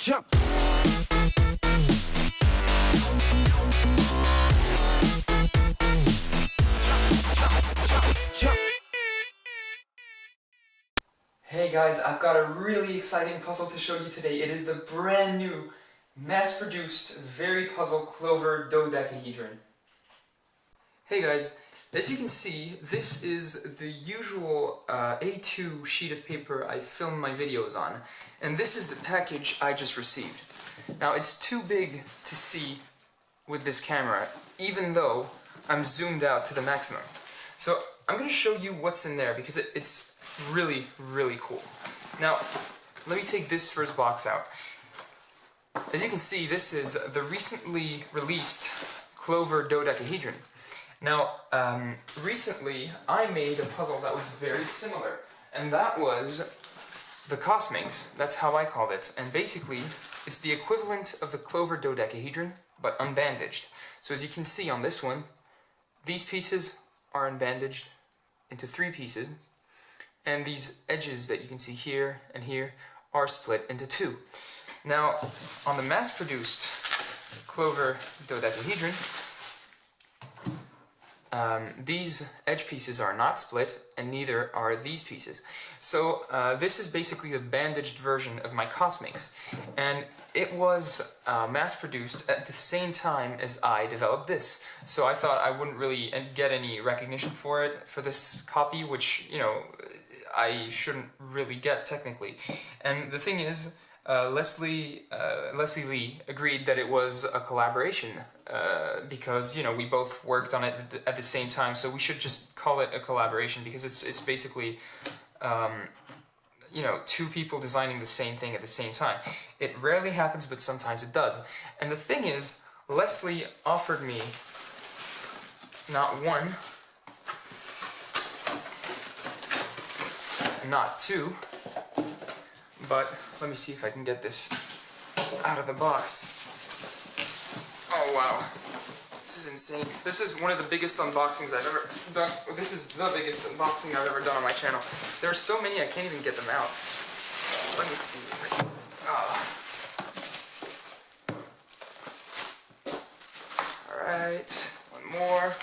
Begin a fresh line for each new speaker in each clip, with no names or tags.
jump.
Hey guys, I've got a really exciting puzzle to show you today. It is the brand new, mass-produced, very puzzle Clover Dodecahedron. Hey guys, as you can see, this is the usual A2 sheet of paper I film my videos on, and this is the package I just received. Now it's too big to see with this camera, even though I'm zoomed out to the maximum. So I'm going to show you what's in there because it's really, really cool. Now, let me take this first box out. As you can see, this is the recently released Clover Dodecahedron. Now, recently I made a puzzle that was very similar, and that was the Cosminx. That's how I called it. And basically, it's the equivalent of the Clover Dodecahedron, but unbandaged. So as you can see on this one, these pieces are unbandaged into 3 pieces, and these edges that you can see here and here are split into 2. Now, on the mass-produced Clover Dodecahedron, these edge pieces are not split, and neither are these pieces. So this is basically the bandaged version of my Cosminx, and it was mass-produced at the same time as I developed this. So I thought I wouldn't really get any recognition for it, for this copy, which, you know, I shouldn't really get technically. And the thing is, Leslie Lee agreed that it was a collaboration because, you know, we both worked on it at the same time, so we should just call it a collaboration because it's basically, you know, 2 people designing the same thing at the same time. It rarely happens, but sometimes it does. And the thing is, Leslie offered me not 1, not 2, but let me see if I can get this out of the box. Oh wow, this is insane. This is one of the biggest unboxings I've ever done. This is the biggest unboxing I've ever done on my channel. There are so many I can't even get them out. Let me see if I can... Alright, one more.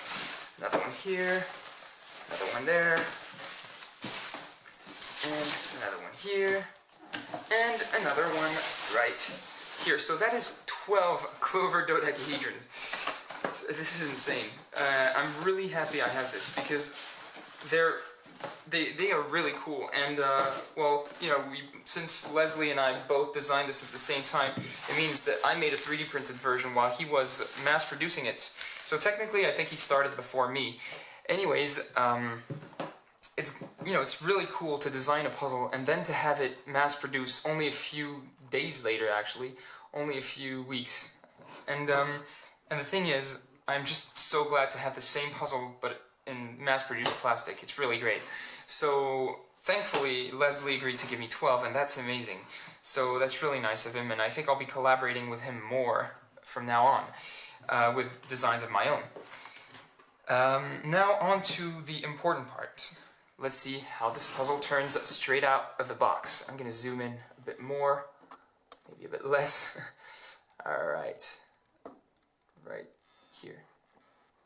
Another one here. Another one there. And another one here. And another one right here. So that is 12 Clover Dodecahedrons. So this is insane. I'm really happy I have this because they are really cool. And well, you know, since Leslie and I both designed this at the same time, it means that I made a 3D printed version while he was mass producing it. So technically, I think he started before me. Anyways, it's, you know, it's really cool to design a puzzle and then to have it mass-produced only a few days later, actually, only a few weeks. And the thing is, I'm just so glad to have the same puzzle but in mass-produced plastic. It's really great. So thankfully, Leslie agreed to give me 12, and that's amazing. So that's really nice of him, and I think I'll be collaborating with him more from now on with designs of my own. Now on to the important part. Let's see how this puzzle turns straight out of the box. I'm going to zoom in a bit more, maybe a bit less. Alright, right here.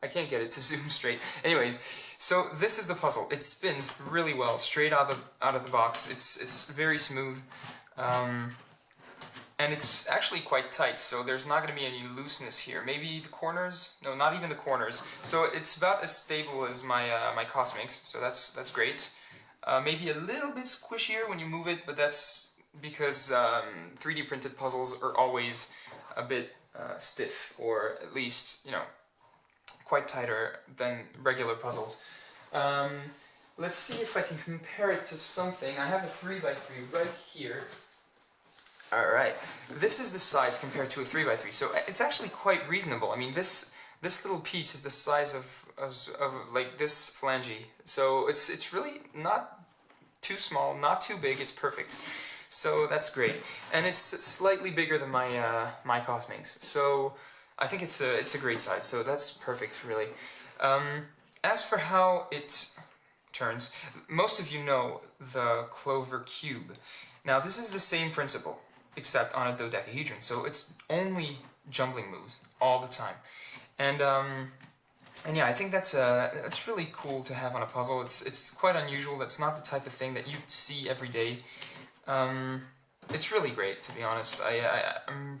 I can't get it to zoom straight. Anyways, so this is the puzzle. It spins really well straight out of the box. It's very smooth. And it's actually quite tight, so there's not going to be any looseness here. Maybe the corners? No, not even the corners. So it's about as stable as my my Cosminx, so that's great. Maybe a little bit squishier when you move it, but that's because 3D printed puzzles are always a bit stiff, or at least, you know, quite tighter than regular puzzles. Let's see if I can compare it to something. I have a 3x3 right here. Alright, this is the size compared to a 3x3, so it's actually quite reasonable. I mean, this little piece is the size of like this phalange, so it's really not too small, not too big, it's perfect. So that's great, and it's slightly bigger than my my Cosminx, so I think it's a great size, so that's perfect, really. As for how it turns, most of you know the Clover cube. Now this is the same principle. except on a dodecahedron. So it's only jumbling moves all the time. And yeah, I think that's really cool to have on a puzzle. It's quite unusual. That's not the type of thing that you see every day. It's really great, to be honest. I'm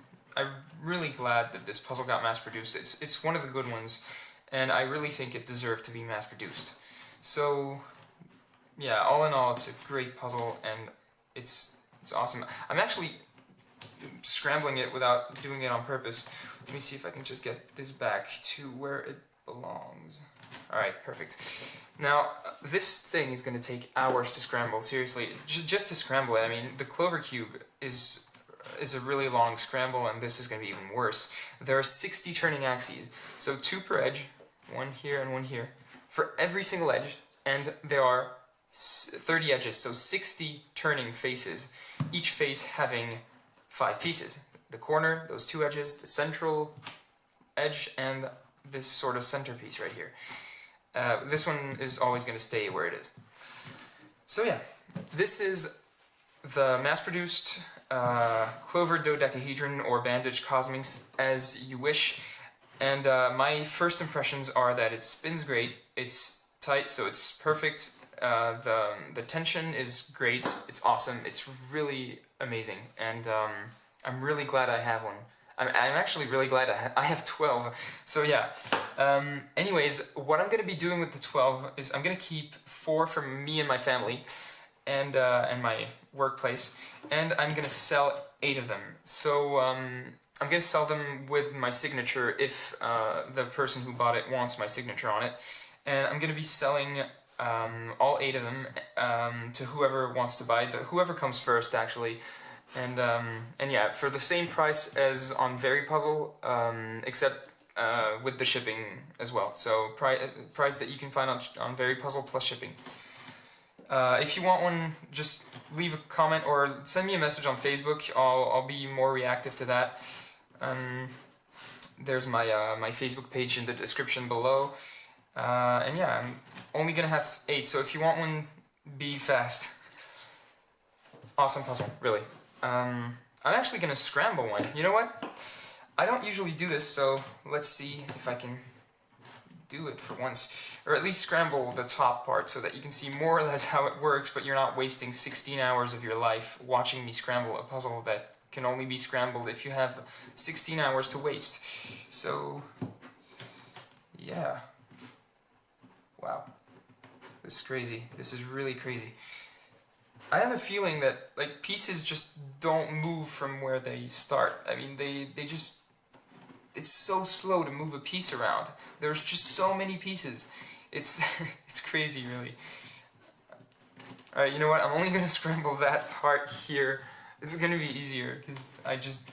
really glad that this puzzle got mass-produced. It's one of the good ones, and I really think it deserved to be mass-produced. So yeah, all in all, it's a great puzzle, and it's awesome. I'm actually scrambling it without doing it on purpose. Let me see if I can just get this back to where it belongs. Alright, perfect. Now, this thing is going to take hours to scramble, seriously. Just to scramble it, I mean, the Clover cube is a really long scramble, and this is going to be even worse. There are 60 turning axes, so 2 per edge, one here and one here, for every single edge, and there are 30 edges, so 60 turning faces, each face having 5 pieces. The corner, those 2 edges, the central edge, and this sort of centerpiece right here. This one is always going to stay where it is. So yeah, this is the mass-produced Clover Dodecahedron, or Bandage Cosminx, as you wish. And my first impressions are that it spins great, it's tight, so it's perfect. The tension is great, it's awesome, it's really amazing, and I'm really glad I have one. I'm actually really glad I have 12, so yeah. Anyways, what I'm going to be doing with the 12 is I'm going to keep 4 for me and my family, and my workplace, and I'm going to sell 8 of them. So I'm going to sell them with my signature if the person who bought it wants my signature on it, and I'm going to be selling all 8 of them to whoever wants to buy it, whoever comes first actually. And yeah, for the same price as on Very Puzzle, except with the shipping as well. So price that you can find on Very Puzzle plus shipping. If you want one, just leave a comment or send me a message on Facebook. I'll be more reactive to that. There's my my Facebook page in the description below. And yeah, I'm only gonna have 8, so if you want one, be fast. Awesome puzzle, really. I'm actually gonna scramble one. You know what? I don't usually do this, so let's see if I can do it for once. Or at least scramble the top part so that you can see more or less how it works, but you're not wasting 16 hours of your life watching me scramble a puzzle that can only be scrambled if you have 16 hours to waste. So, yeah. Wow. This is crazy. This is really crazy. I have a feeling that, like, pieces just don't move from where they start. I mean, they just... It's so slow to move a piece around. There's just so many pieces. It's it's crazy, really. Alright, you know what? I'm only going to scramble that part here. It's going to be easier, because I just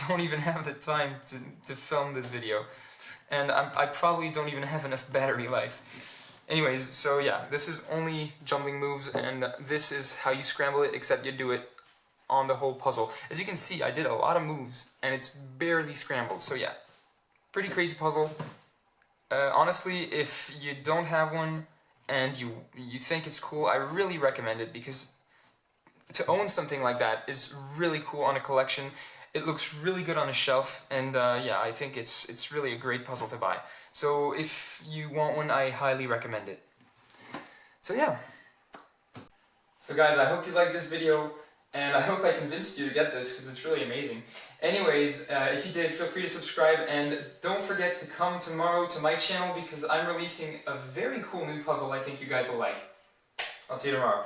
don't even have the time to film this video. And I probably don't even have enough battery life. Anyways, so yeah, this is only jumbling moves, and this is how you scramble it, except you do it on the whole puzzle. As you can see, I did a lot of moves, and it's barely scrambled, so yeah. Pretty crazy puzzle. Honestly, if you don't have one, and you think it's cool, I really recommend it, because to own something like that is really cool on a collection. It looks really good on a shelf, and yeah, I think it's really a great puzzle to buy. So if you want one, I highly recommend it. So yeah. So guys, I hope you liked this video, and I hope I convinced you to get this, because it's really amazing. Anyways, if you did, feel free to subscribe, and don't forget to come tomorrow to my channel, because I'm releasing a very cool new puzzle I think you guys will like. I'll see you tomorrow.